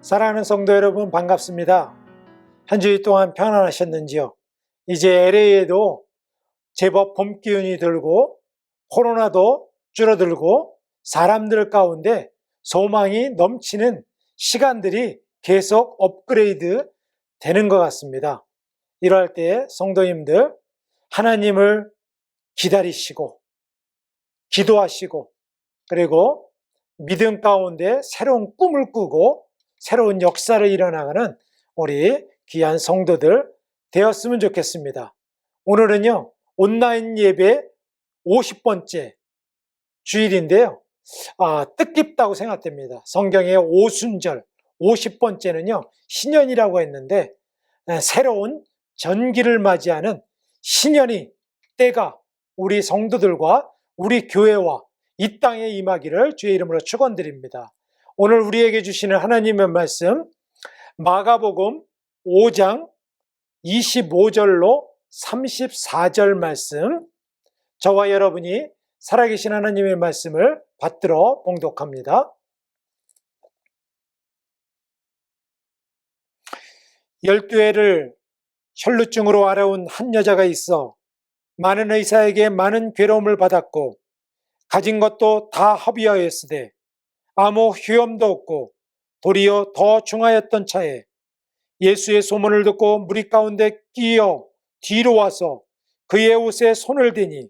사랑하는 성도 여러분, 반갑습니다. 한 주일 동안 평안하셨는지요? 이제 LA에도 제법 봄 기운이 들고 코로나도 줄어들고 사람들 가운데 소망이 넘치는 시간들이 계속 업그레이드 되는 것 같습니다. 이럴 때 성도님들, 하나님을 기다리시고 기도하시고 그리고 믿음 가운데 새로운 꿈을 꾸고 새로운 역사를 일어나가는 우리 귀한 성도들 되었으면 좋겠습니다. 오늘은요, 온라인 예배 50번째 주일인데요. 뜻깊다고 생각됩니다. 성경의 오순절 50번째는요, 신년이라고 했는데 새로운 전기를 맞이하는 신년이 때가 우리 성도들과 우리 교회와 이 땅에 임하기를 주의 이름으로 축원드립니다. 오늘 우리에게 주시는 하나님의 말씀 마가복음 5장 25절로 34절 말씀, 저와 여러분이 살아계신 하나님의 말씀을 받들어 봉독합니다. 12회를 혈루증으로 앓아온 한 여자가 있어 많은 의사에게 많은 괴로움을 받았고 가진 것도 다 허비하였으되 아무 효험도 없고 도리어 더 중하였던 차에 예수의 소문을 듣고 무리 가운데 끼어 뒤로 와서 그의 옷에 손을 대니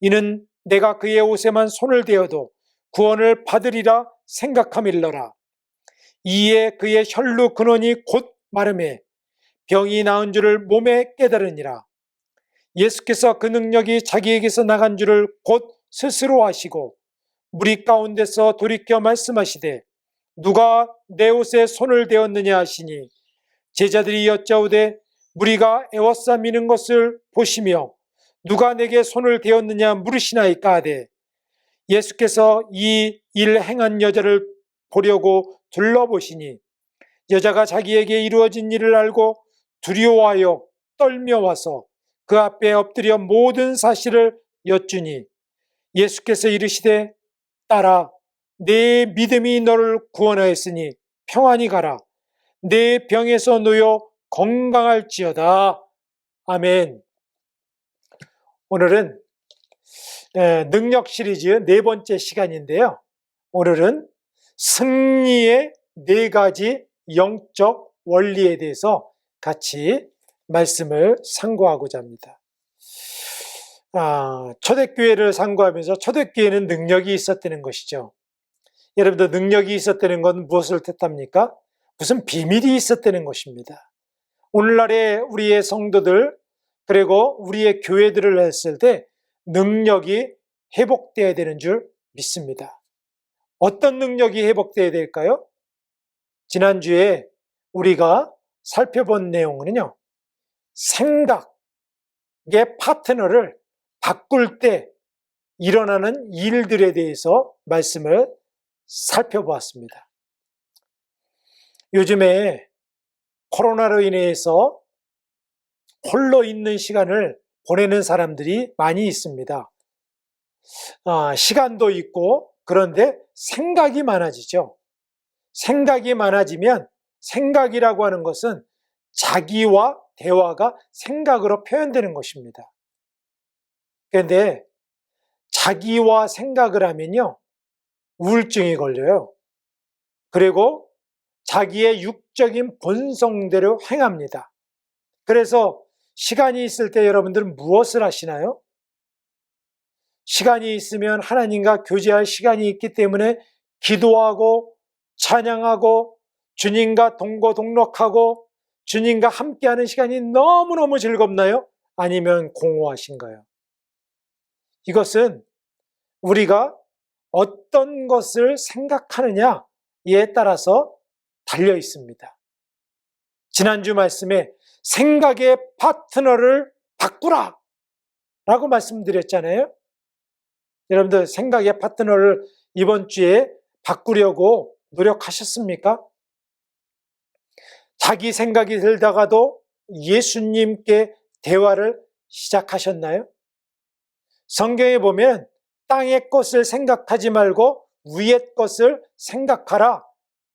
이는 내가 그의 옷에만 손을 대어도 구원을 받으리라 생각함일러라. 이에 그의 혈루 근원이 곧 마름에 병이 나은 줄을 몸에 깨달으니라. 예수께서 그 능력이 자기에게서 나간 줄을 곧 스스로 아시고 무리 가운데서 돌이켜 말씀하시되 누가 내 옷에 손을 대었느냐 하시니 제자들이 여짜오되 무리가 에워싸미는 것을 보시며 누가 내게 손을 대었느냐 물으시나이까 하되 예수께서 이 일 행한 여자를 보려고 둘러보시니 여자가 자기에게 이루어진 일을 알고 두려워하여 떨며 와서 그 앞에 엎드려 모든 사실을 여쭈니 예수께서 이르시되 딸아, 내 믿음이 너를 구원하였으니 평안히 가라. 내 병에서 놓여 건강할지어다. 아멘. 오늘은 능력 시리즈 4번째 시간인데요. 오늘은 승리의 4가지 영적 원리에 대해서 같이 말씀을 상고하고자 합니다. 초대교회를 상고하면서 초대교회는 능력이 있었다는 것이죠. 여러분들, 능력이 있었다는 건 무엇을 뜻합니까? 무슨 비밀이 있었다는 것입니다. 오늘날의 우리의 성도들 그리고 우리의 교회들을 했을 때 능력이 회복되어야 되는 줄 믿습니다. 어떤 능력이 회복되어야 될까요? 지난주에 우리가 살펴본 내용은요, 생각의 파트너를 바꿀 때 일어나는 일들에 대해서 말씀을 살펴보았습니다. 요즘에 코로나로 인해서 홀로 있는 시간을 보내는 사람들이 많이 있습니다. 시간도 있고 그런데 생각이 많아지죠. 생각이 많아지면 생각이라고 하는 것은 자기와 대화가 생각으로 표현되는 것입니다. 그런데 자기와 생각을 하면요, 우울증이 걸려요. 그리고 자기의 육적인 본성대로 행합니다. 그래서 시간이 있을 때 여러분들은 무엇을 하시나요? 시간이 있으면 하나님과 교제할 시간이 있기 때문에 기도하고 찬양하고 주님과 동거동록하고 주님과 함께하는 시간이 너무너무 즐겁나요? 아니면 공허하신가요? 이것은 우리가 어떤 것을 생각하느냐에 따라서 달려 있습니다. 지난주 말씀에 생각의 파트너를 바꾸라 라고 말씀드렸잖아요. 여러분들, 생각의 파트너를 이번 주에 바꾸려고 노력하셨습니까? 자기 생각이 들다가도 예수님께 대화를 시작하셨나요? 성경에 보면 땅의 것을 생각하지 말고 위의 것을 생각하라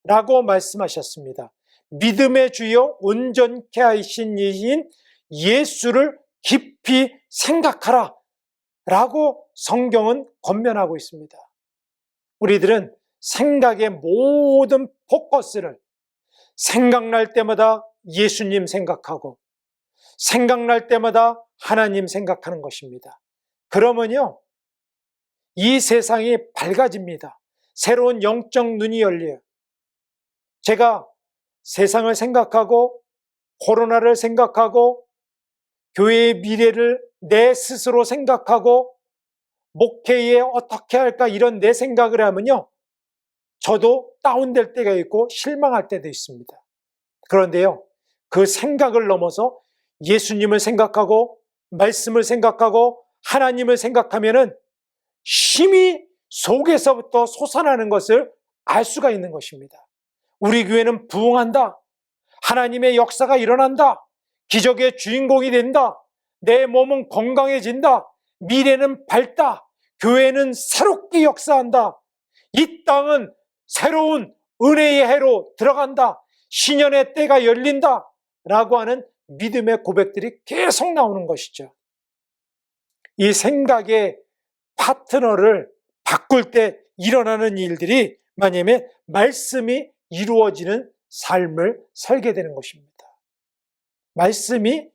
라고 말씀하셨습니다. 믿음의 주요 온전케 하신 이인 예수를 깊이 생각하라 라고 성경은 권면하고 있습니다. 우리들은 생각의 모든 포커스를 생각날 때마다 예수님 생각하고 생각날 때마다 하나님 생각하는 것입니다. 그러면요, 이 세상이 밝아집니다. 새로운 영적 눈이 열려요. 제가 세상을 생각하고 코로나를 생각하고 교회의 미래를 내 스스로 생각하고 목회에 어떻게 할까 이런 내 생각을 하면요, 저도 다운될 때가 있고 실망할 때도 있습니다. 그런데요, 그 생각을 넘어서 예수님을 생각하고 말씀을 생각하고 하나님을 생각하면은 힘이 속에서부터 솟아나는 것을 알 수가 있는 것입니다. 우리 교회는 부흥한다. 하나님의 역사가 일어난다. 기적의 주인공이 된다. 내 몸은 건강해진다. 미래는 밝다. 교회는 새롭게 역사한다. 이 땅은 새로운 은혜의 해로 들어간다. 신년의 때가 열린다. 라고 하는 믿음의 고백들이 계속 나오는 것이죠. 이 생각의 파트너를 바꿀 때 일어나는 일들이 만약에 말씀이 이루어지는 삶을 살게 되는 것입니다. 말씀이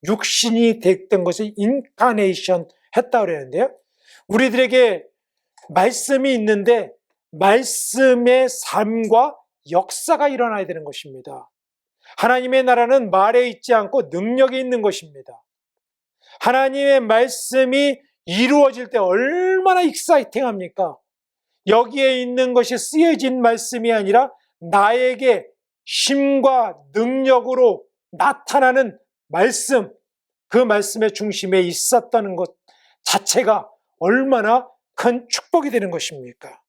육신이 됐던 것을 인카네이션 했다고 그러는데요. 우리들에게 말씀이 있는데 말씀의 삶과 역사가 일어나야 되는 것입니다. 하나님의 나라는 말에 있지 않고 능력에 있는 것입니다. 하나님의 말씀이 이루어질 때 얼마나 익사이팅합니까? 여기에 있는 것이 쓰여진 말씀이 아니라 나에게 힘과 능력으로 나타나는 말씀, 그 말씀의 중심에 있었다는 것 자체가 얼마나 큰 축복이 되는 것입니까?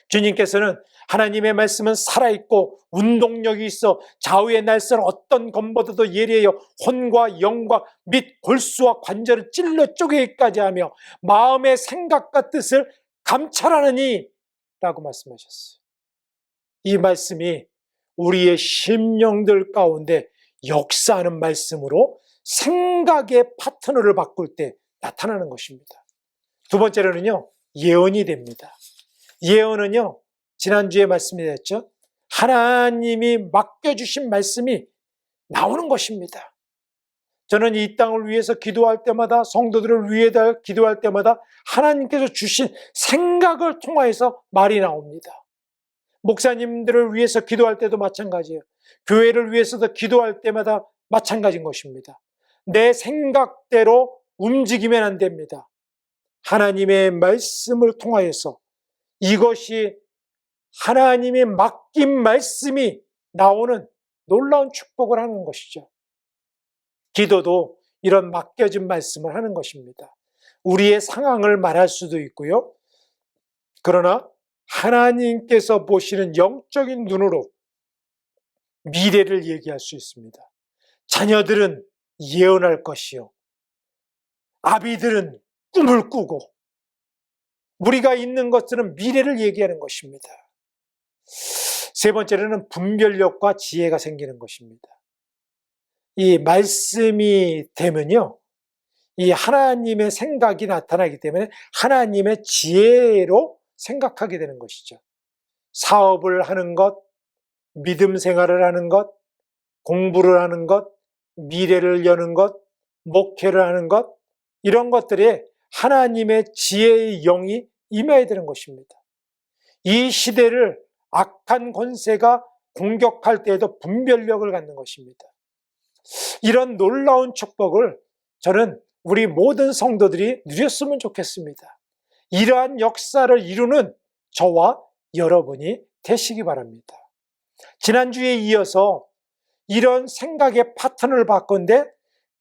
주님께서는 하나님의 말씀은 살아있고 운동력이 있어 좌우의 날선 어떤 검보다도 예리해요. 혼과 영과 및 골수와 관절을 찔러 쪼개기까지 하며 마음의 생각과 뜻을 감찰하느니 라고 말씀하셨어요. 이 말씀이 우리의 심령들 가운데 역사하는 말씀으로 생각의 파트너를 바꿀 때 나타나는 것입니다. 두 번째로는요, 예언이 됩니다. 예언은요, 지난주에 말씀이 됐죠. 하나님이 맡겨주신 말씀이 나오는 것입니다. 저는 이 땅을 위해서 기도할 때마다, 성도들을 위해 기도할 때마다 하나님께서 주신 생각을 통하여서 말이 나옵니다. 목사님들을 위해서 기도할 때도 마찬가지예요. 교회를 위해서도 기도할 때마다 마찬가지인 것입니다. 내 생각대로 움직이면 안 됩니다. 하나님의 말씀을 통하여서 이것이 하나님의 맡긴 말씀이 나오는 놀라운 축복을 하는 것이죠. 기도도 이런 맡겨진 말씀을 하는 것입니다. 우리의 상황을 말할 수도 있고요. 그러나 하나님께서 보시는 영적인 눈으로 미래를 얘기할 수 있습니다. 자녀들은 예언할 것이요. 아비들은 꿈을 꾸고 우리가 있는 것들은 미래를 얘기하는 것입니다. 세 번째로는 분별력과 지혜가 생기는 것입니다. 이 말씀이 되면요, 이 하나님의 생각이 나타나기 때문에 하나님의 지혜로 생각하게 되는 것이죠. 사업을 하는 것, 믿음 생활을 하는 것, 공부를 하는 것, 미래를 여는 것, 목회를 하는 것, 이런 것들에 하나님의 지혜의 영이 임해야 되는 것입니다. 이 시대를 악한 권세가 공격할 때에도 분별력을 갖는 것입니다. 이런 놀라운 축복을 저는 우리 모든 성도들이 누렸으면 좋겠습니다. 이러한 역사를 이루는 저와 여러분이 되시기 바랍니다. 지난주에 이어서 이런 생각의 파트너를 바꾼데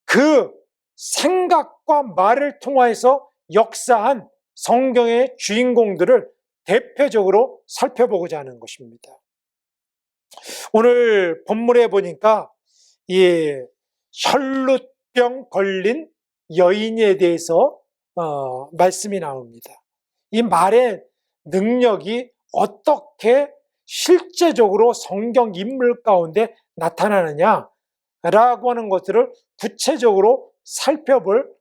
그 생각과 말을 통해서 역사한 성경의 주인공들을 대표적으로 살펴보고자 하는 것입니다. 오늘 본문에 보니까 이 혈루병 걸린 여인에 대해서 말씀이 나옵니다. 이 말의 능력이 어떻게 실제적으로 성경 인물 가운데 나타나느냐라고 하는 것들을 구체적으로 살펴볼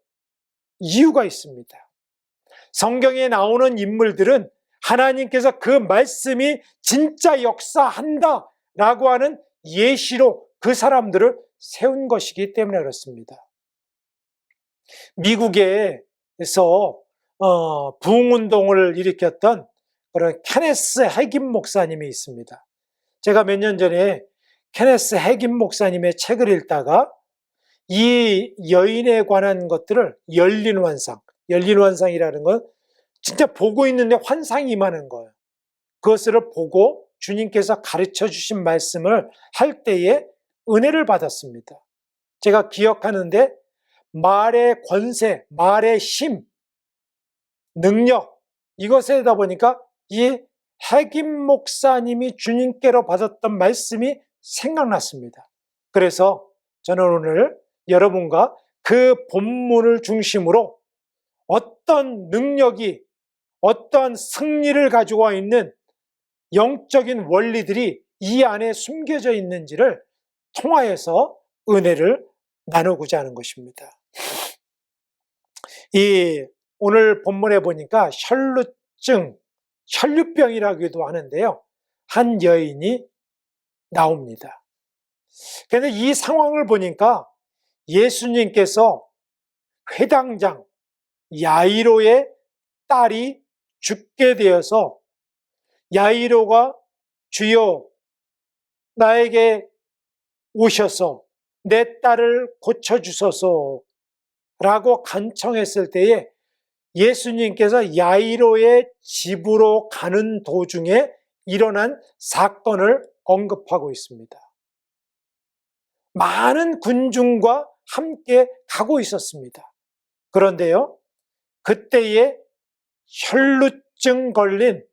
이유가 있습니다. 성경에 나오는 인물들은 하나님께서 그 말씀이 진짜 역사한다라고 하는 예시로 그 사람들을 세운 것이기 때문에 그렇습니다. 미국에서 부흥운동을 일으켰던 그런 케네스 해긴 목사님이 있습니다. 제가 몇 년 전에 케네스 해긴 목사님의 책을 읽다가 이 여인에 관한 것들을 열린 환상이라는 건 진짜 보고 있는데 환상이 임하는 거예요. 그것을 보고 주님께서 가르쳐 주신 말씀을 할 때에 은혜를 받았습니다. 제가 기억하는데 말의 권세, 말의 힘, 능력, 이것에다 보니까 이 해김 목사님이 주님께로 받았던 말씀이 생각났습니다. 그래서 저는 오늘 여러분과 그 본문을 중심으로 어떤 능력이, 어떤 승리를 가지고 있는 영적인 원리들이 이 안에 숨겨져 있는지를 통하여서 은혜를 나누고자 하는 것입니다. 이 오늘 본문에 보니까 혈루병이라고도 하는데요. 한 여인이 나옵니다. 그런데 이 상황을 보니까 예수님께서 회당장 야이로의 딸이 죽게 되어서 야이로가 주여 나에게 오셔서 내 딸을 고쳐주소서 라고 간청했을 때에 예수님께서 야이로의 집으로 가는 도중에 일어난 사건을 언급하고 있습니다. 많은 군중과 함께 가고 있었습니다. 그런데요, 그때에 혈루증 걸린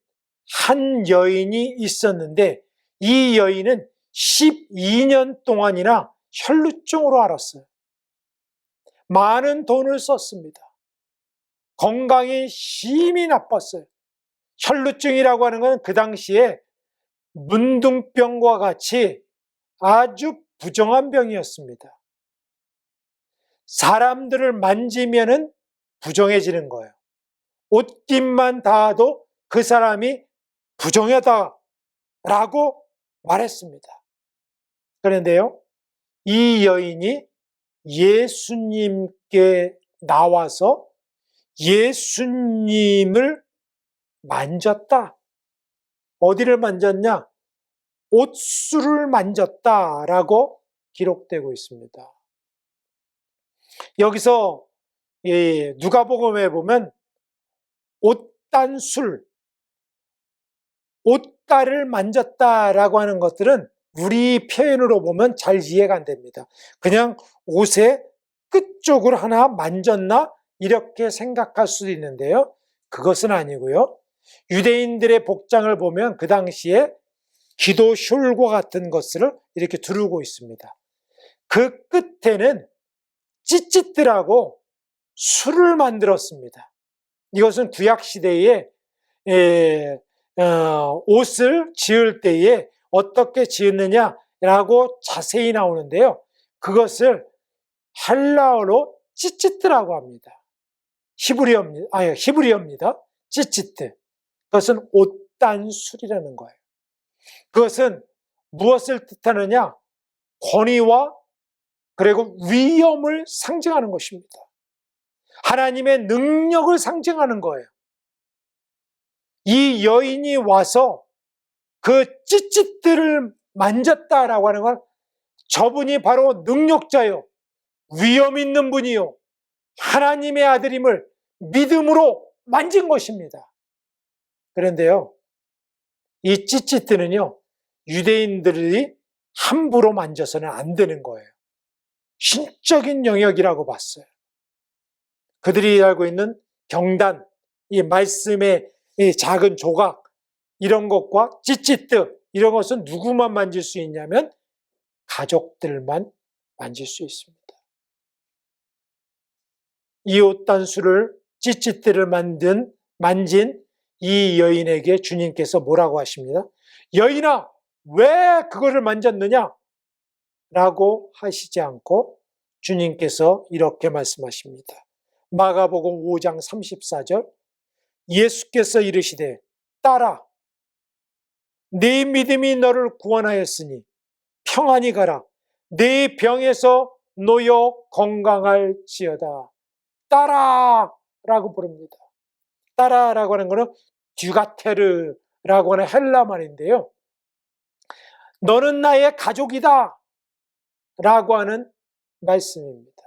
한 여인이 있었는데 이 여인은 12년 동안이나 혈루증으로 앓았어요. 많은 돈을 썼습니다. 건강이 심히 나빴어요. 혈루증이라고 하는 건 그 당시에 문둥병과 같이 아주 부정한 병이었습니다. 사람들을 만지면은 부정해지는 거예요. 옷깃만 닿아도 그 사람이 부정하다라고 말했습니다. 그런데요, 이 여인이 예수님께 나와서 예수님을 만졌다. 어디를 만졌냐? 옷수를 만졌다라고 기록되고 있습니다. 여기서 누가복음에 보면 옷단술, 옷가를 만졌다라고 하는 것들은 우리 표현으로 보면 잘 이해가 안 됩니다. 그냥 옷의 끝쪽을 하나 만졌나? 이렇게 생각할 수도 있는데요. 그것은 아니고요. 유대인들의 복장을 보면 그 당시에 기도 숄과 같은 것을 이렇게 두르고 있습니다. 그 끝에는 찌찌뜨라고 술을 만들었습니다. 이것은 구약시대에 옷을 지을 때에 어떻게 지었느냐라고 자세히 나오는데요. 그것을 헬라어로 찌찌뜨라고 합니다. 히브리어입니다. 찌찌뜨. 그것은 옷단술이라는 거예요. 그것은 무엇을 뜻하느냐? 권위와 그리고 위엄을 상징하는 것입니다. 하나님의 능력을 상징하는 거예요. 이 여인이 와서 그 찌찌뜨를 만졌다라고 하는 건 저분이 바로 능력자요, 위엄 있는 분이요, 하나님의 아들임을 믿음으로 만진 것입니다. 그런데요, 이 찌찌뜨는요, 유대인들이 함부로 만져서는 안 되는 거예요. 신적인 영역이라고 봤어요. 그들이 알고 있는 경단, 이 말씀의 이 작은 조각, 이런 것과 찌찌뜨, 이런 것은 누구만 만질 수 있냐면 가족들만 만질 수 있습니다. 이 옷단수를, 찌찌뜨를 만진 이 여인에게 주님께서 뭐라고 하십니다? 여인아, 왜 그거를 만졌느냐? 라고 하시지 않고 주님께서 이렇게 말씀하십니다. 마가복음 5장 34절, 예수께서 이르시되 딸아, 네 믿음이 너를 구원하였으니 평안히 가라. 네 병에서 놓여 건강할지어다. 딸아라고 부릅니다. 딸아라고 하는 것은 듀가테르라고 하는 헬라 말인데요. 너는 나의 가족이다 라고 하는 말씀입니다.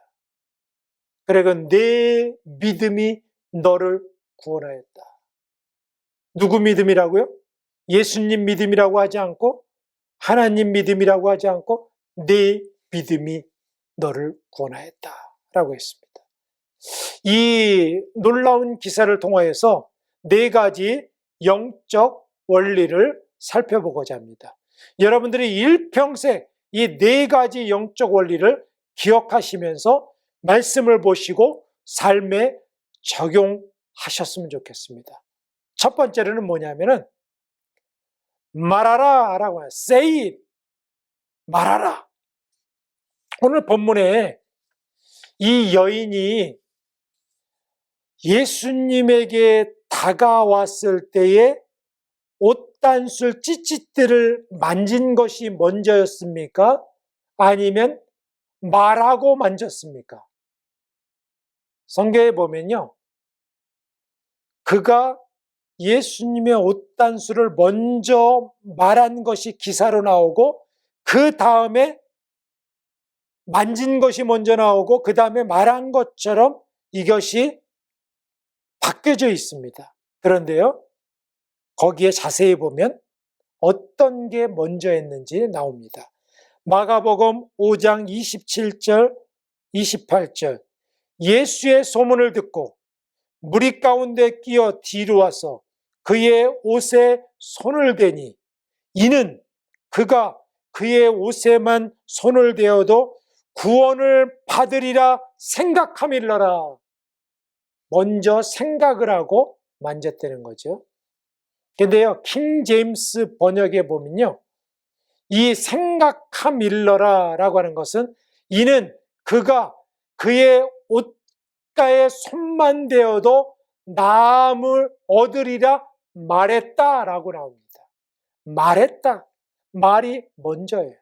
그리고 내 믿음이 너를 구원하였다. 누구 믿음이라고요? 예수님 믿음이라고 하지 않고, 하나님 믿음이라고 하지 않고, 내 믿음이 너를 구원하였다 라고 했습니다. 이 놀라운 기사를 통하여서 네 가지 영적 원리를 살펴보고자 합니다. 여러분들이 일평생 이 네 가지 영적 원리를 기억하시면서 말씀을 보시고 삶에 적용하셨으면 좋겠습니다. 첫 번째로는 뭐냐면은 말하라 라고 해요. Say it. 말하라. 오늘 본문에 이 여인이 예수님에게 다가왔을 때에 옷단술 찌찌대를 만진 것이 먼저였습니까? 아니면 말하고 만졌습니까? 성경에 보면요, 그가 예수님의 옷단술을 먼저 말한 것이 기사로 나오고, 그 다음에 만진 것이 먼저 나오고, 그 다음에 말한 것처럼 이것이 바뀌어져 있습니다. 그런데요, 거기에 자세히 보면 어떤 게 먼저 했는지 나옵니다. 마가복음 5장 27절, 28절, 예수의 소문을 듣고 무리 가운데 끼어 뒤로 와서 그의 옷에 손을 대니 이는 그가 그의 옷에만 손을 대어도 구원을 받으리라 생각함일러라. 먼저 생각을 하고 만졌다는 거죠. 근데요, 킹 제임스 번역에 보면요, 이 생각함일러라 라고 하는 것은 이는 그가 그의 옷가에 손만 대어도 나음을 얻으리라 말했다 라고 나옵니다. 말했다. 말이 먼저예요.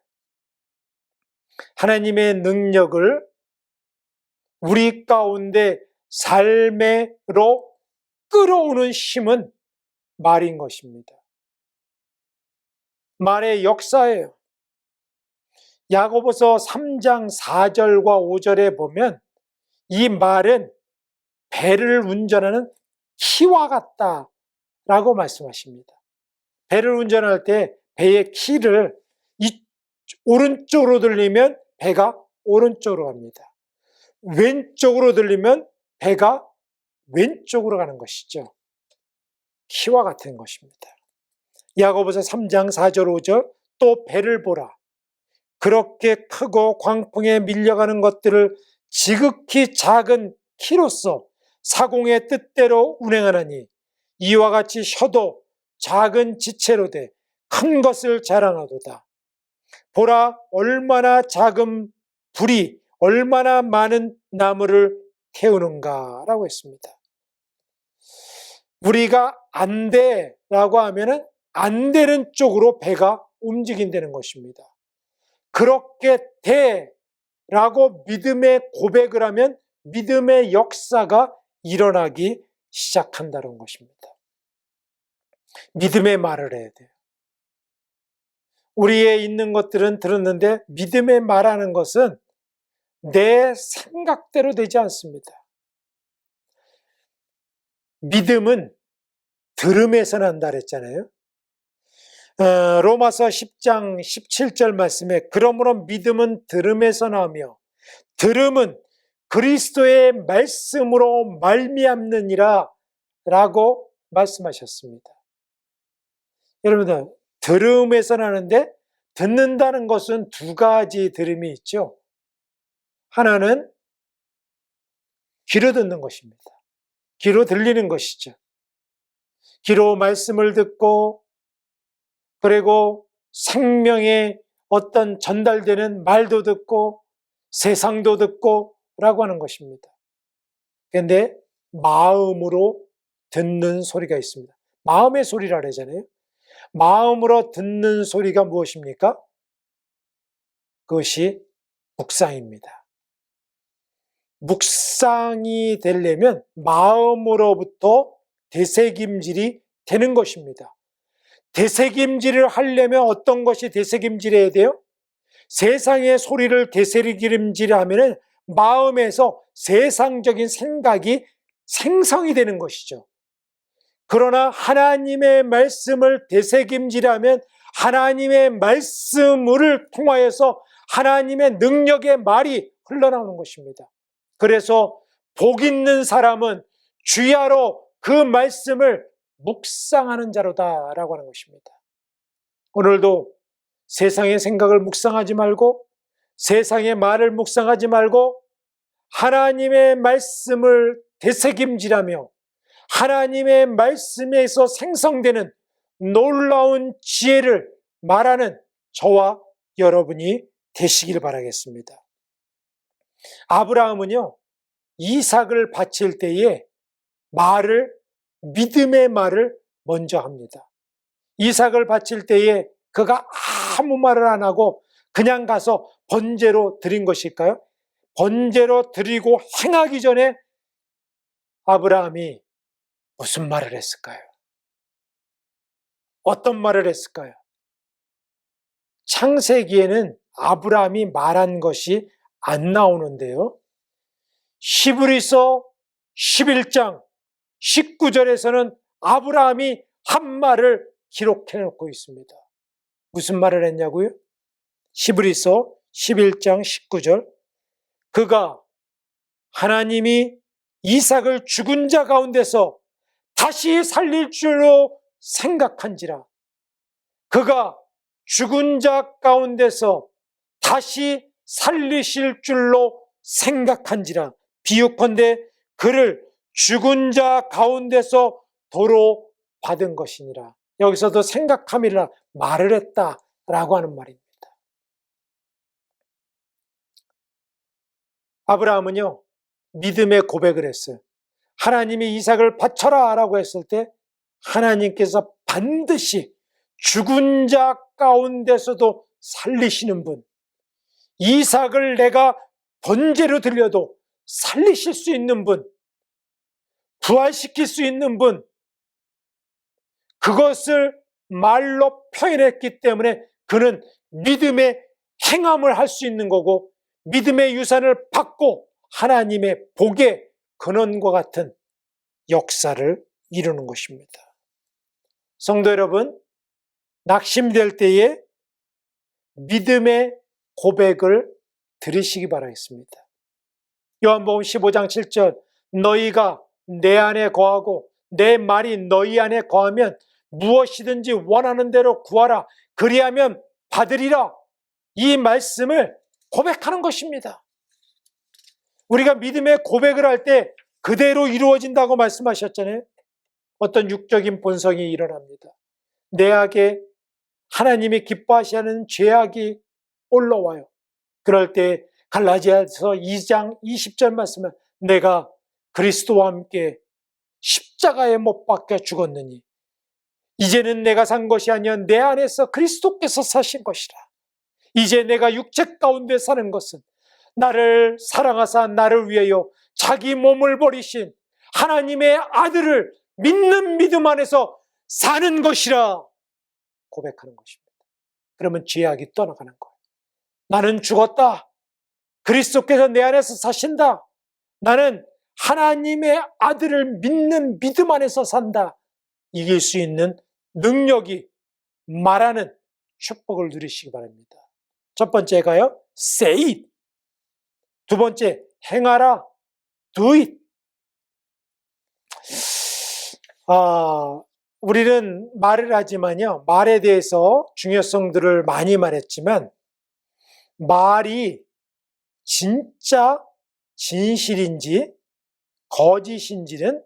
하나님의 능력을 우리 가운데 삶으로 끌어오는 힘은 말인 것입니다. 말의 역사예요. 야고보서 3장 4절과 5절에 보면 이 말은 배를 운전하는 키와 같다라고 말씀하십니다. 배를 운전할 때 배의 키를 오른쪽으로 들리면 배가 오른쪽으로 갑니다. 왼쪽으로 들리면 배가 왼쪽으로 가는 것이죠. 키와 같은 것입니다. 야고보서 3장 4절 5절, 또 배를 보라. 그렇게 크고 광풍에 밀려가는 것들을 지극히 작은 키로서 사공의 뜻대로 운행하나니 이와 같이 혀도 작은 지체로 돼 큰 것을 자랑하도다. 보라, 얼마나 작은 불이 얼마나 많은 나무를 태우는가 라고 했습니다. 우리가 안 돼라고 하면은 안 되는 쪽으로 배가 움직인다는 것입니다. 그렇게 돼라고 믿음의 고백을 하면 믿음의 역사가 일어나기 시작한다는 것입니다. 믿음의 말을 해야 돼요. 우리의 있는 것들은 들었는데 믿음의 말하는 것은 내 생각대로 되지 않습니다. 믿음은 들음에서 난다 그랬잖아요. 로마서 10장 17절 말씀에 그러므로 믿음은 들음에서 나오며 들음은 그리스도의 말씀으로 말미암느니라 라고 말씀하셨습니다. 여러분들, 들음에서 나는데 듣는다는 것은 두 가지 들음이 있죠. 하나는 귀로 듣는 것입니다. 귀로 들리는 것이죠. 귀로 말씀을 듣고 그리고 생명의 어떤 전달되는 말도 듣고 세상도 듣고 라고 하는 것입니다. 그런데 마음으로 듣는 소리가 있습니다. 마음의 소리라 그러잖아요. 마음으로 듣는 소리가 무엇입니까? 그것이 묵상입니다. 묵상이 되려면 마음으로부터 되새김질이 되는 것입니다. 되새김질을 하려면 어떤 것이 되새김질해야 돼요? 세상의 소리를 되새김질하면 마음에서 세상적인 생각이 생성이 되는 것이죠. 그러나 하나님의 말씀을 되새김질하면 하나님의 말씀을 통하여서 하나님의 능력의 말이 흘러나오는 것입니다. 그래서 복 있는 사람은 주야로 그 말씀을 묵상하는 자로다라고 하는 것입니다. 오늘도 세상의 생각을 묵상하지 말고 세상의 말을 묵상하지 말고 하나님의 말씀을 되새김질하며 하나님의 말씀에서 생성되는 놀라운 지혜를 말하는 저와 여러분이 되시길 바라겠습니다. 아브라함은요, 이삭을 바칠 때에 믿음의 말을 먼저 합니다. 이삭을 바칠 때에 그가 아무 말을 안 하고 그냥 가서 번제로 드린 것일까요? 번제로 드리고 행하기 전에 아브라함이 무슨 말을 했을까요? 어떤 말을 했을까요? 창세기에는 아브라함이 말한 것이 안 나오는데요. 히브리서 11장 19절에서는 아브라함이 한 말을 기록해 놓고 있습니다. 무슨 말을 했냐고요? 히브리서 11장 19절. 그가 하나님이 이삭을 죽은 자 가운데서 다시 살릴 줄로 생각한지라. 그가 죽은 자 가운데서 다시 살리실 줄로 생각한지라. 비유컨대 그를 죽은 자 가운데서 도로 받은 것이니라. 여기서도 생각함이라 말을 했다라고 하는 말입니다. 아브라함은요, 믿음의 고백을 했어요. 하나님이 이삭을 바쳐라 라고 했을 때 하나님께서 반드시 죽은 자 가운데서도 살리시는 분, 이삭을 내가 번제로 드려도 살리실 수 있는 분, 부활시킬 수 있는 분, 그것을 말로 표현했기 때문에 그는 믿음의 행함을 할 수 있는 거고 믿음의 유산을 받고 하나님의 복의 근원과 같은 역사를 이루는 것입니다. 성도 여러분, 낙심될 때에 믿음의 고백을 들으시기 바라겠습니다. 요한복음 15장 7절, 너희가 내 안에 거하고 내 말이 너희 안에 거하면 무엇이든지 원하는 대로 구하라. 그리하면 받으리라. 이 말씀을 고백하는 것입니다. 우리가 믿음의 고백을 할 때 그대로 이루어진다고 말씀하셨잖아요. 어떤 육적인 본성이 일어납니다. 내 악에 하나님이 기뻐하시는 죄악이 올라와요. 그럴 때 갈라디아서 2장 20절 말씀은 내가 그리스도와 함께 십자가에 못 박혀 죽었느니 이제는 내가 산 것이 아니라 내 안에서 그리스도께서 사신 것이라. 이제 내가 육체 가운데 사는 것은 나를 사랑하사 나를 위하여 자기 몸을 버리신 하나님의 아들을 믿는 믿음 안에서 사는 것이라 고백하는 것입니다. 그러면 죄악이 떠나가는 거예요. 나는 죽었다. 그리스도께서 내 안에서 사신다. 나는 하나님의 아들을 믿는 믿음 안에서 산다. 이길 수 있는 능력이 말하는 축복을 누리시기 바랍니다. 첫 번째가요, say it. 두 번째, 행하라. do it. 우리는 말을 하지만요, 말에 대해서 중요성들을 많이 말했지만 말이 진짜 진실인지 거짓인지는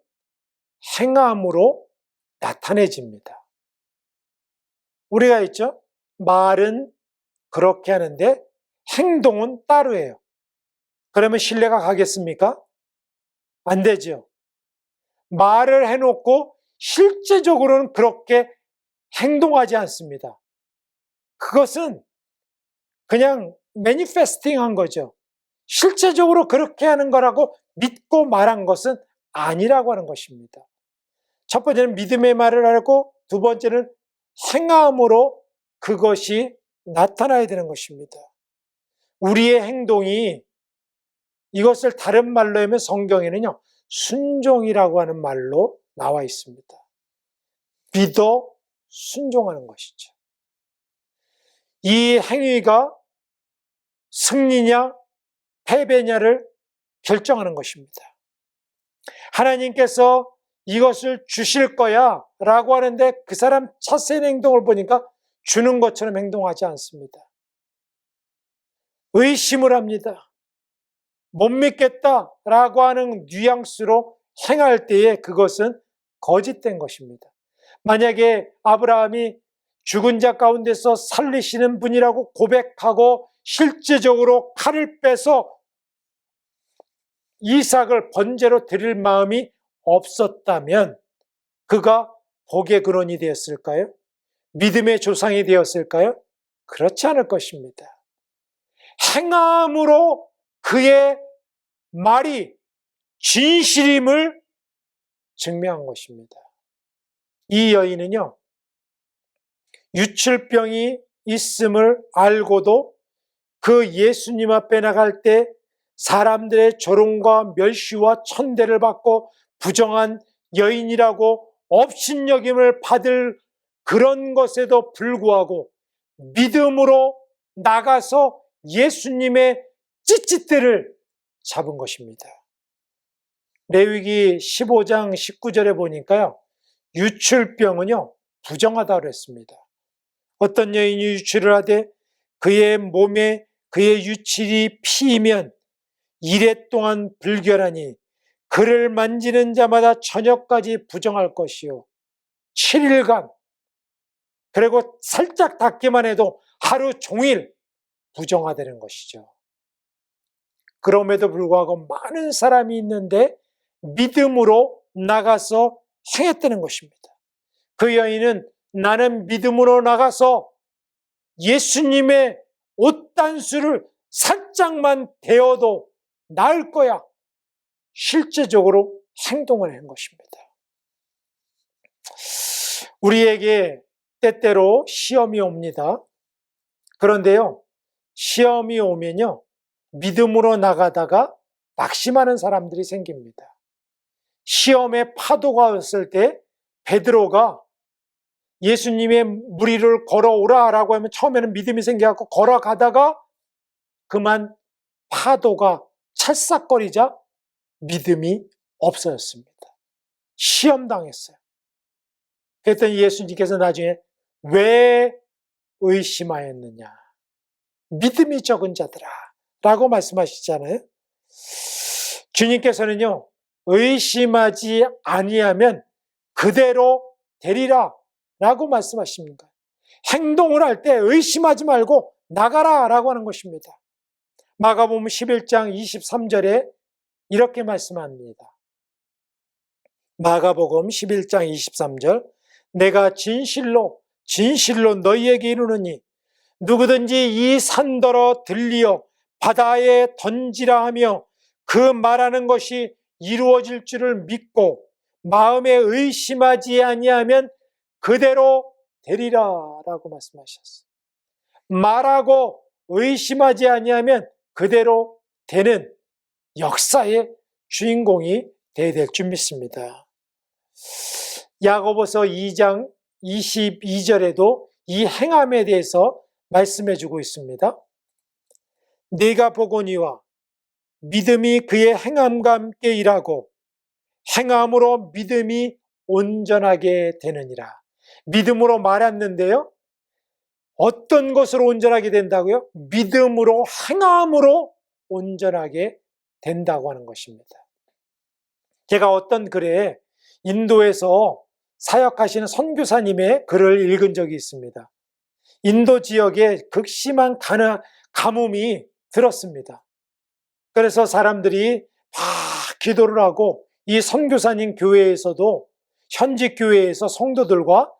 행함으로 나타내집니다. 우리가 있죠? 말은 그렇게 하는데 행동은 따로예요. 그러면 신뢰가 가겠습니까? 안 되죠. 말을 해놓고 실제적으로는 그렇게 행동하지 않습니다. 그것은 그냥 매니페스팅 한 거죠. 실제적으로 그렇게 하는 거라고 믿고 말한 것은 아니라고 하는 것입니다. 첫 번째는 믿음의 말을 하고, 두 번째는 행함으로 그것이 나타나야 되는 것입니다. 우리의 행동이, 이것을 다른 말로 하면 성경에는요, 순종이라고 하는 말로 나와 있습니다. 믿어 순종하는 것이죠. 이 행위가 승리냐 패배냐를 결정하는 것입니다. 하나님께서 이것을 주실 거야 라고 하는데 그 사람 자세한 행동을 보니까 주는 것처럼 행동하지 않습니다. 의심을 합니다. 못 믿겠다 라고 하는 뉘앙스로 행할 때에 그것은 거짓된 것입니다. 만약에 아브라함이 죽은 자 가운데서 살리시는 분이라고 고백하고 실제적으로 칼을 빼서 이삭을 번제로 드릴 마음이 없었다면 그가 복의 근원이 되었을까요? 믿음의 조상이 되었을까요? 그렇지 않을 것입니다. 행함으로 그의 말이 진실임을 증명한 것입니다. 이 여인은요, 유출병이 있음을 알고도 그 예수님 앞에 나갈 때 사람들의 조롱과 멸시와 천대를 받고 부정한 여인이라고 업신여김을 받을 그런 것에도 불구하고 믿음으로 나가서 예수님의 찌찌대를 잡은 것입니다. 레위기 15장 19절에 보니까요, 유출병은요 부정하다고 했습니다. 어떤 여인이 유출을 하되 그의 몸에 그의 유출이 피이면 이레 동안 불결하니 그를 만지는 자마다 저녁까지 부정할 것이요 7일간, 그리고 살짝 닿기만 해도 하루 종일 부정하다는 것이죠. 그럼에도 불구하고 많은 사람이 있는데 믿음으로 나가서 행했다는 것입니다. 그 여인은 나는 믿음으로 나가서 예수님의 옷단수를 살짝만 대어도 나을 거야. 실제적으로 행동을 한 것입니다. 우리에게 때때로 시험이 옵니다. 그런데요, 시험이 오면요, 믿음으로 나가다가 낙심하는 사람들이 생깁니다. 시험의 파도가 왔을 때 베드로가 예수님의 무리를 걸어오라라고 하면 처음에는 믿음이 생겨갖고 걸어가다가 그만 파도가 찰싹거리자 믿음이 없어졌습니다. 시험당했어요. 그랬더니 예수님께서 나중에 왜 의심하였느냐, 믿음이 적은 자들아 라고 말씀하시잖아요. 주님께서는요, 의심하지 아니하면 그대로 되리라 라고 말씀하십니다. 행동을 할 때 의심하지 말고 나가라 라고 하는 것입니다. 마가복음 11장 23절에 이렇게 말씀합니다. 마가복음 11장 23절, 내가 진실로 너희에게 이르노니 누구든지 이 산더러 들리어 바다에 던지라 하며 그 말하는 것이 이루어질 줄을 믿고 마음에 의심하지 아니하면 그대로 되리라 라고 말씀하셨어요. 말하고 의심하지 아니하면 그대로 되는 역사의 주인공이 되어야 될 줄 믿습니다. 야고보서 2장 22절에도 이 행함에 대해서 말씀해 주고 있습니다. 네가 보거니와 믿음이 그의 행함과 함께 일하고 행함으로 믿음이 온전하게 되느니라. 믿음으로 말했는데요, 어떤 것으로 온전하게 된다고요? 믿음으로, 행함으로 온전하게 된다고 하는 것입니다. 제가 어떤 글에 인도에서 사역하시는 선교사님의 글을 읽은 적이 있습니다. 인도 지역에 극심한 가뭄이 들었습니다. 그래서 사람들이 막 기도를 하고 이 선교사님 교회에서도 현지 교회에서 성도들과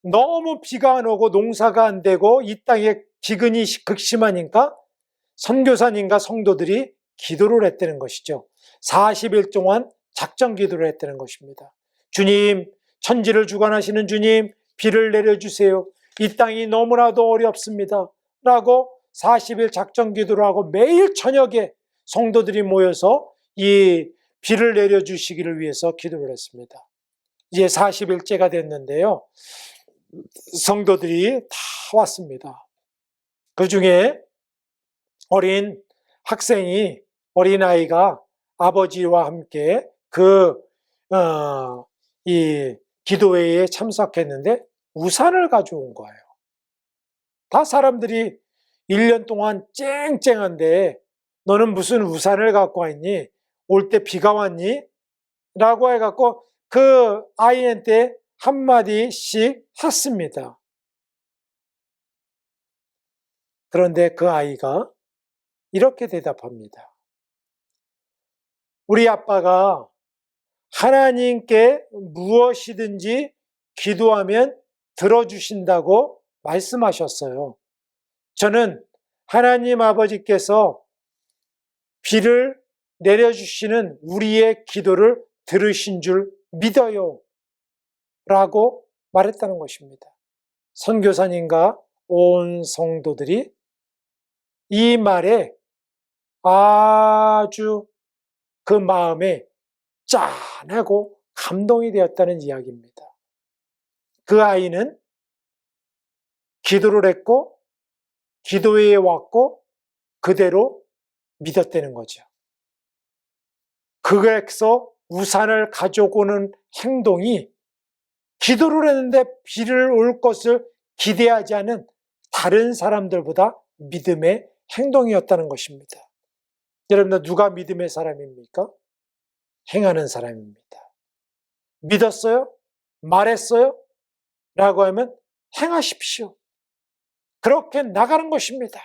너무 비가 안 오고 농사가 안 되고 이 땅에 기근이 극심하니까 선교사님과 성도들이 기도를 했다는 것이죠. 40일 동안 작정 기도를 했다는 것입니다. 주님, 천지를 주관하시는 주님, 비를 내려주세요. 이 땅이 너무나도 어렵습니다. 라고 40일 작정 기도를 하고 매일 저녁에 성도들이 모여서 이 비를 내려주시기를 위해서 기도를 했습니다. 이제 40일째가 됐는데요. 성도들이 다 왔습니다. 그 중에 어린 학생이, 어린아이가 아버지와 함께 이 기도회에 참석했는데 우산을 가져온 거예요. 다 사람들이 1년 동안 쨍쨍한데 너는 무슨 우산을 갖고 왔니? 올 때 비가 왔니? 라고 해갖고 그 아이한테 한마디씩 했습니다. 그런데 그 아이가 이렇게 대답합니다. 우리 아빠가 하나님께 무엇이든지 기도하면 들어주신다고 말씀하셨어요. 저는 하나님 아버지께서 비를 내려주시는 우리의 기도를 들으신 줄 믿어요. 라고 말했다는 것입니다. 선교사님과 온 성도들이 이 말에 아주 그 마음에 짠하고 감동이 되었다는 이야기입니다. 그 아이는 기도를 했고 기도회에 왔고 그대로 믿었다는 거죠. 그래서 우산을 가져오는 행동이 기도를 했는데 비를 올 것을 기대하지 않은 다른 사람들보다 믿음의 행동이었다는 것입니다. 여러분들 누가 믿음의 사람입니까? 행하는 사람입니다. 믿었어요? 말했어요? 라고 하면 행하십시오. 그렇게 나가는 것입니다.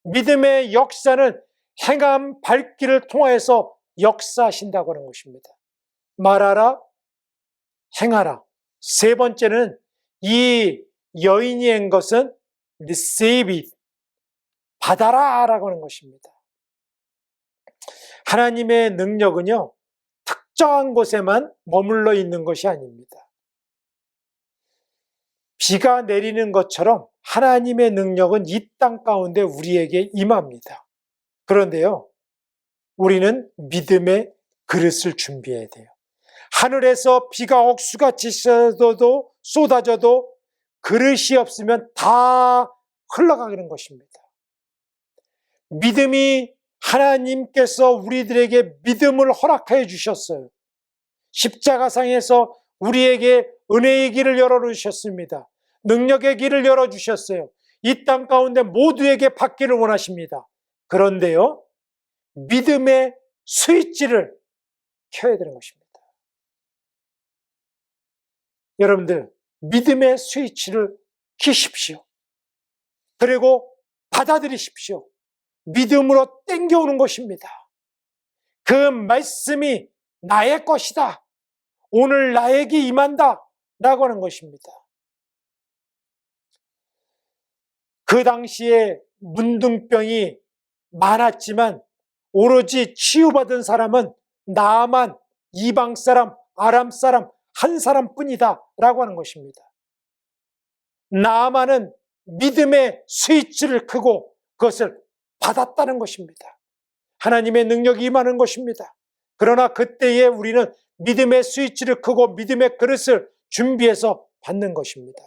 믿음의 역사는 행함 발길을 통해서 역사하신다고 하는 것입니다. 말하라, 행하라. 세 번째는 이 여인이 한 것은 receive it, 받아라 라고 하는 것입니다. 하나님의 능력은요, 특정한 곳에만 머물러 있는 것이 아닙니다. 비가 내리는 것처럼 하나님의 능력은 이 땅 가운데 우리에게 임합니다. 그런데요, 우리는 믿음의 그릇을 준비해야 돼요. 하늘에서 비가 억수같이 쏟아져도 그릇이 없으면 다 흘러가는 것입니다. 믿음이 하나님께서 우리들에게 믿음을 허락해 주셨어요. 십자가상에서 우리에게 은혜의 길을 열어주셨습니다. 능력의 길을 열어주셨어요. 이 땅 가운데 모두에게 받기를 원하십니다. 그런데요, 믿음의 스위치를 켜야 되는 것입니다. 여러분들, 믿음의 스위치를 켜십시오. 그리고 받아들이십시오. 믿음으로 땡겨오는 것입니다. 그 말씀이 나의 것이다. 오늘 나에게 임한다. 라고 하는 것입니다. 그 당시에 문둥병이 많았지만 오로지 치유받은 사람은 나만, 이방 사람, 아람 사람 한 사람뿐이다 라고 하는 것입니다. 나만은 믿음의 스위치를 켜고 그것을 받았다는 것입니다. 하나님의 능력이 임하는 것입니다. 그러나 그때에 우리는 믿음의 스위치를 켜고 믿음의 그릇을 준비해서 받는 것입니다.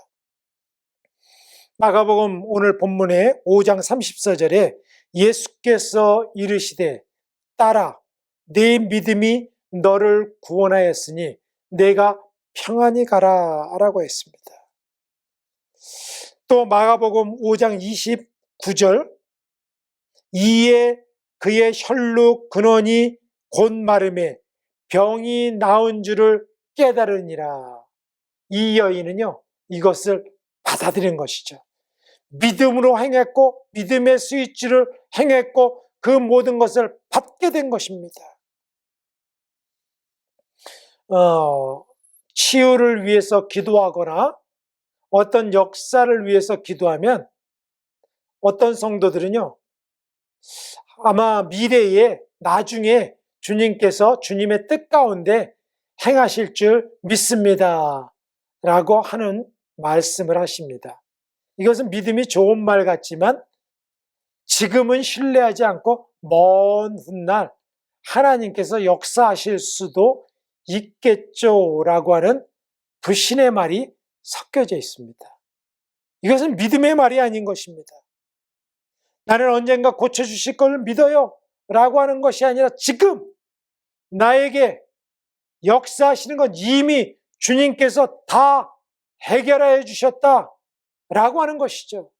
마가복음 오늘 본문의 5장 34절에 예수께서 이르시되 딸아 네 믿음이 너를 구원하였으니 내가 평안히 가라 라고 했습니다. 또 마가복음 5장 29절 이에 그의 혈육 근원이 곧 마름에 병이 나은 줄을 깨달으니라. 이 여인은요 이것을 받아들인 것이죠. 믿음으로 행했고 믿음의 스위치를 행했고 그 모든 것을 받게 된 것입니다. 치유를 위해서 기도하거나 어떤 역사를 위해서 기도하면 어떤 성도들은요, 아마 미래에 나중에 주님께서 주님의 뜻 가운데 행하실 줄 믿습니다 라고 하는 말씀을 하십니다. 이것은 믿음이 좋은 말 같지만 지금은 신뢰하지 않고 먼 훗날 하나님께서 역사하실 수도 있겠죠 라고 하는 불신의 말이 섞여져 있습니다. 이것은 믿음의 말이 아닌 것입니다. 나는 언젠가 고쳐주실 걸 믿어요 라고 하는 것이 아니라 지금 나에게 역사하시는 건 이미 주님께서 다 해결해 주셨다 라고 하는 것이죠.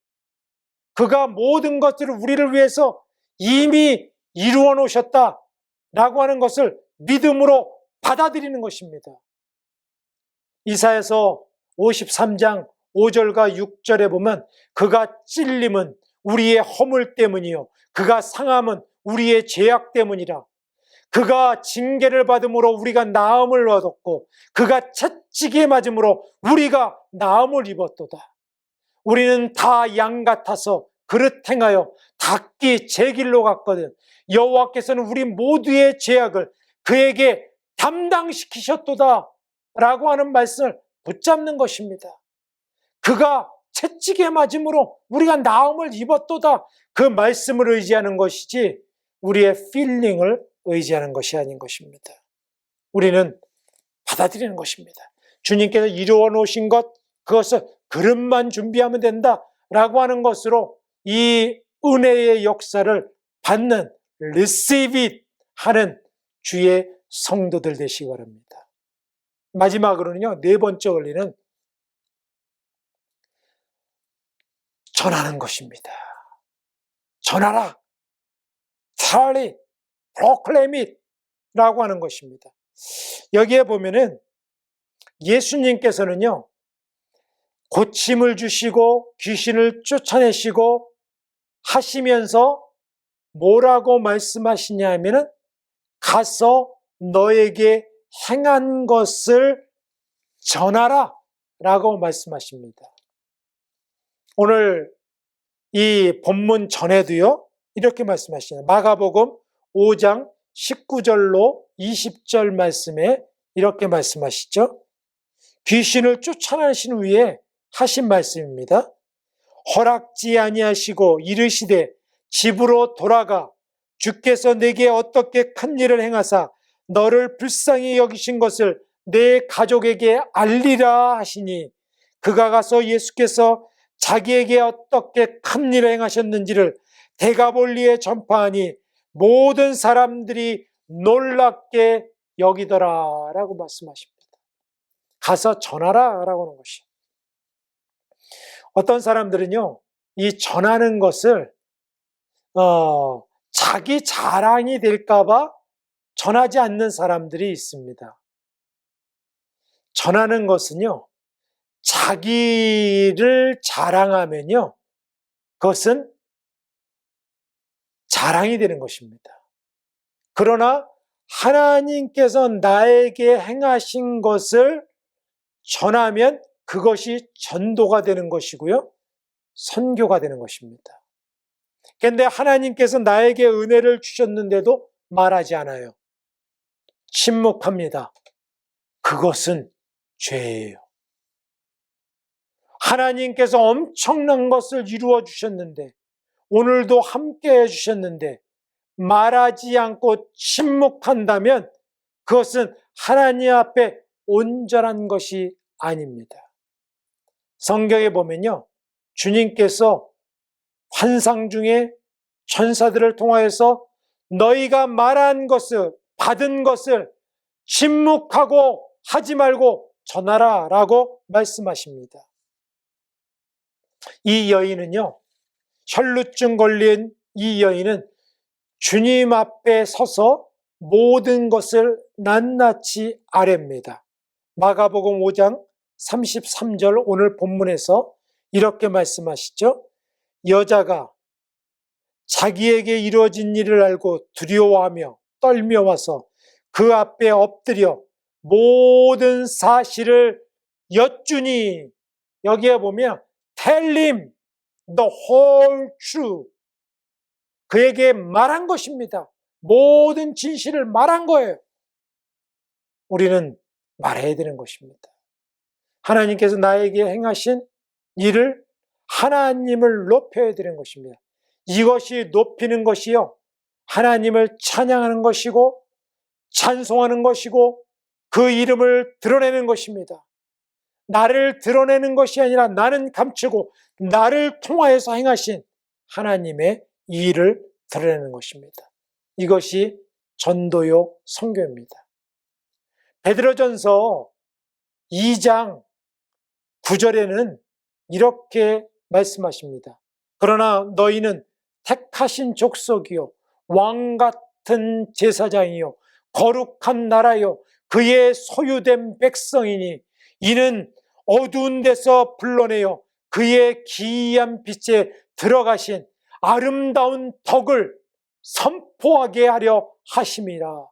그가 모든 것들을 우리를 위해서 이미 이루어 놓으셨다 라고 하는 것을 믿음으로 받아들이는 것입니다. 이사야서 53장 5절과 6절에 보면 그가 찔림은 우리의 허물 때문이요 그가 상함은 우리의 죄악 때문이라. 그가 징계를 받음으로 우리가 나음을 얻었고 그가 채찍에 맞음으로 우리가 나음을 입었도다. 우리는 다 양 같아서 그릇 행하여 각기 제 길로 갔거든 여호와께서는 우리 모두의 죄악을 그에게 담당시키셨도다 라고 하는 말씀을 붙잡는 것입니다. 그가 채찍에 맞음으로 우리가 나음을 입었도다, 그 말씀을 의지하는 것이지 우리의 필링을 의지하는 것이 아닌 것입니다. 우리는 받아들이는 것입니다. 주님께서 이루어 놓으신 것, 그것을 그릇만 준비하면 된다 라고 하는 것으로 이 은혜의 역사를 받는, receive it 하는 주의 성도들 되시기 바랍니다. 마지막으로는요, 네 번째 원리는 전하는 것입니다. 전하라, tell it, proclaim it 라고 하는 것입니다. 여기에 보면은 예수님께서는요, 고침을 주시고 귀신을 쫓아내시고 하시면서 뭐라고 말씀하시냐 하면은 가서 너에게 행한 것을 전하라 라고 말씀하십니다. 오늘 이 본문 전에도요 이렇게 말씀하시잖아요. 마가복음 5장 19절로 20절 말씀에 이렇게 말씀하시죠. 귀신을 쫓아내신 후에 하신 말씀입니다. 허락지 아니하시고 이르시되 집으로 돌아가 주께서 내게 어떻게 큰 일을 행하사 너를 불쌍히 여기신 것을 내 가족에게 알리라 하시니 그가 가서 예수께서 자기에게 어떻게 큰 일을 행하셨는지를 데가볼리에 전파하니 모든 사람들이 놀랍게 여기더라 라고 말씀하십니다. 가서 전하라 라고 하는 것이에요. 어떤 사람들은요, 이 전하는 것을 자기 자랑이 될까봐 전하지 않는 사람들이 있습니다. 전하는 것은요, 자기를 자랑하면요, 그것은 자랑이 되는 것입니다. 그러나 하나님께서 나에게 행하신 것을 전하면 그것이 전도가 되는 것이고요, 선교가 되는 것입니다. 그런데 하나님께서 나에게 은혜를 주셨는데도 말하지 않아요. 침묵합니다. 그것은 죄예요. 하나님께서 엄청난 것을 이루어 주셨는데, 오늘도 함께 해주셨는데 말하지 않고 침묵한다면 그것은 하나님 앞에 온전한 것이 아닙니다. 성경에 보면요, 주님께서 환상 중에 천사들을 통하여서 너희가 말한 것을, 받은 것을 침묵하고 하지 말고 전하라 라고 말씀하십니다. 이 여인은요, 혈루증 걸린 이 여인은 주님 앞에 서서 모든 것을 낱낱이 아뢰입니다. 마가복음 5장 33절 오늘 본문에서 이렇게 말씀하시죠. 여자가 자기에게 이루어진 일을 알고 두려워하며 떨며 와서 그 앞에 엎드려 모든 사실을 여쭈니, 여기에 보면 tell him the whole truth, 그에게 말한 것입니다. 모든 진실을 말한 거예요. 우리는 말해야 되는 것입니다. 하나님께서 나에게 행하신 일을 하나님을 높여야 되는 것입니다. 이것이 높이는 것이요, 하나님을 찬양하는 것이고 찬송하는 것이고 그 이름을 드러내는 것입니다. 나를 드러내는 것이 아니라 나는 감추고 나를 통하여서 행하신 하나님의 일을 드러내는 것입니다. 이것이 전도요 선교입니다. 베드로전서 2장 9절에는 이렇게 말씀하십니다. 그러나 너희는 택하신 족속이요 왕 같은 제사장이요 거룩한 나라요 그의 소유된 백성이니 이는 어두운 데서 불러내어 그의 기이한 빛에 들어가신 아름다운 덕을 선포하게 하려 하심이라.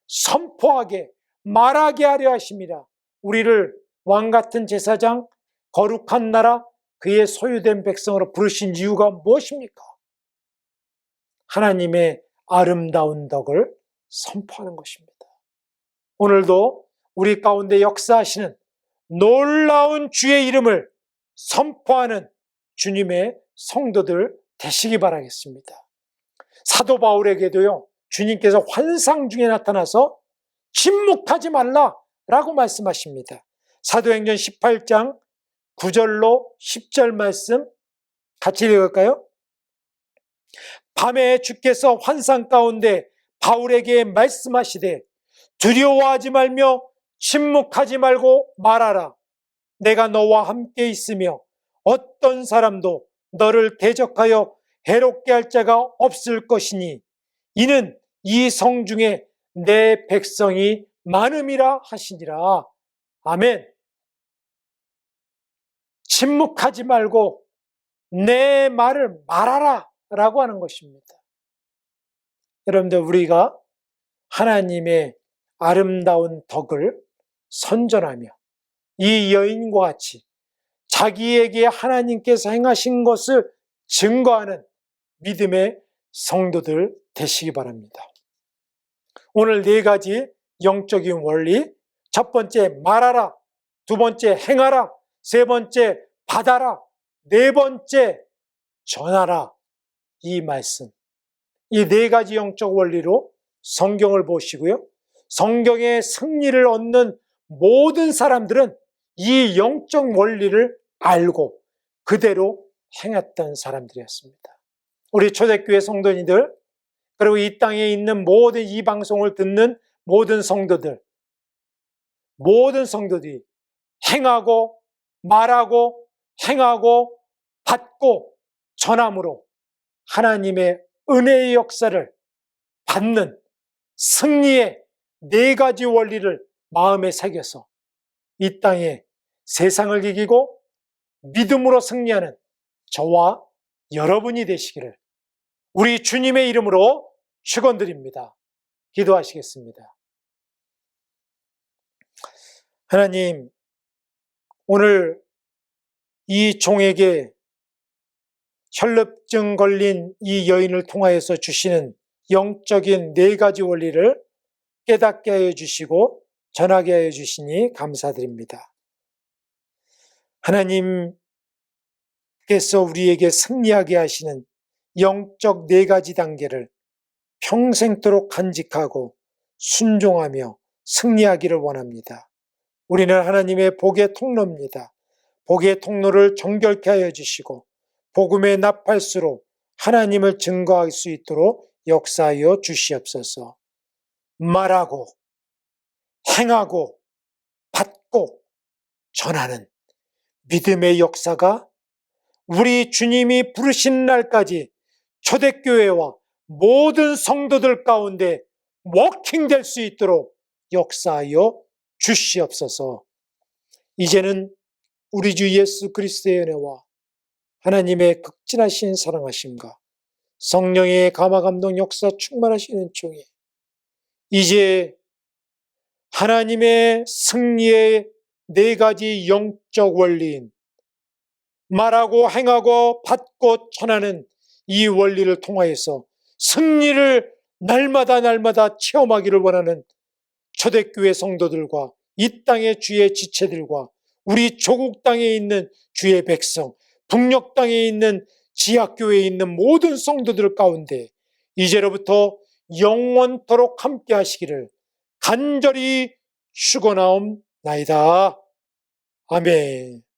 선포하게, 말하게 하려 하심이라. 우리를 왕같은 제사장, 거룩한 나라, 그의 소유된 백성으로 부르신 이유가 무엇입니까? 하나님의 아름다운 덕을 선포하는 것입니다. 오늘도 우리 가운데 역사하시는 놀라운 주의 이름을 선포하는 주님의 성도들 되시기 바라겠습니다. 사도 바울에게도요, 주님께서 환상 중에 나타나서 침묵하지 말라라고 말씀하십니다. 사도행전 18장 9절로 10절 말씀 같이 읽을까요? 밤에 주께서 환상 가운데 바울에게 말씀하시되 두려워하지 말며 침묵하지 말고 말하라. 내가 너와 함께 있으며 어떤 사람도 너를 대적하여 해롭게 할 자가 없을 것이니 이는 이 성중에 내 백성이 많음이라 하시니라. 아멘. 침묵하지 말고 내 말을 말하라 라고 하는 것입니다. 여러분들, 우리가 하나님의 아름다운 덕을 선전하며 이 여인과 같이 자기에게 하나님께서 행하신 것을 증거하는 믿음의 성도들 되시기 바랍니다. 오늘 4가지 영적인 원리, 첫 번째 말하라, 두 번째 행하라, 세 번째 받아라, 네 번째 전하라. 이 말씀, 이 4가지 영적 원리로 성경을 보시고요, 성경의 승리를 얻는 모든 사람들은 이 영적 원리를 알고 그대로 행했던 사람들이었습니다. 우리 초대교회 성도님들, 그리고 이 땅에 있는 모든 이 방송을 듣는 모든 성도들, 모든 성도들이 행하고 말하고 행하고 받고 전함으로 하나님의 은혜의 역사를 받는 승리의 4가지 원리를 마음에 새겨서 이 땅에 세상을 이기고 믿음으로 승리하는 저와 여러분이 되시기를 우리 주님의 이름으로 축원드립니다. 기도하시겠습니다. 하나님, 오늘 이 종에게 혈루증 걸린 이 여인을 통하여서 주시는 영적인 4가지 원리를 깨닫게 하여 주시고 전하게 하여 주시니 감사드립니다. 하나님께서 우리에게 승리하게 하시는 영적 4가지 단계를 평생토록 간직하고 순종하며 승리하기를 원합니다. 우리는 하나님의 복의 통로입니다. 복의 통로를 정결케 하여 주시고 복음의 나팔수로 하나님을 증거할 수 있도록 역사하여 주시옵소서. 말하고 행하고 받고 전하는 믿음의 역사가 우리 주님이 부르신 날까지 초대교회와 모든 성도들 가운데 워킹될 수 있도록 역사하여 주시옵소서. 이제는 우리 주 예수 그리스도의 은혜와 하나님의 극진하신 사랑하심과 성령의 감화감동 역사 충만하시는 종이 이제 하나님의 승리의 네 가지 영적 원리인 말하고 행하고 받고 전하는 이 원리를 통하여서 승리를 날마다 체험하기를 원하는 초대교회 성도들과 이 땅의 주의 지체들과 우리 조국 땅에 있는 주의 백성, 북녘 땅에 있는 지하교회에 있는 모든 성도들 가운데 이제로부터 영원토록 함께 하시기를 간절히 축원하옵나이다. 아멘.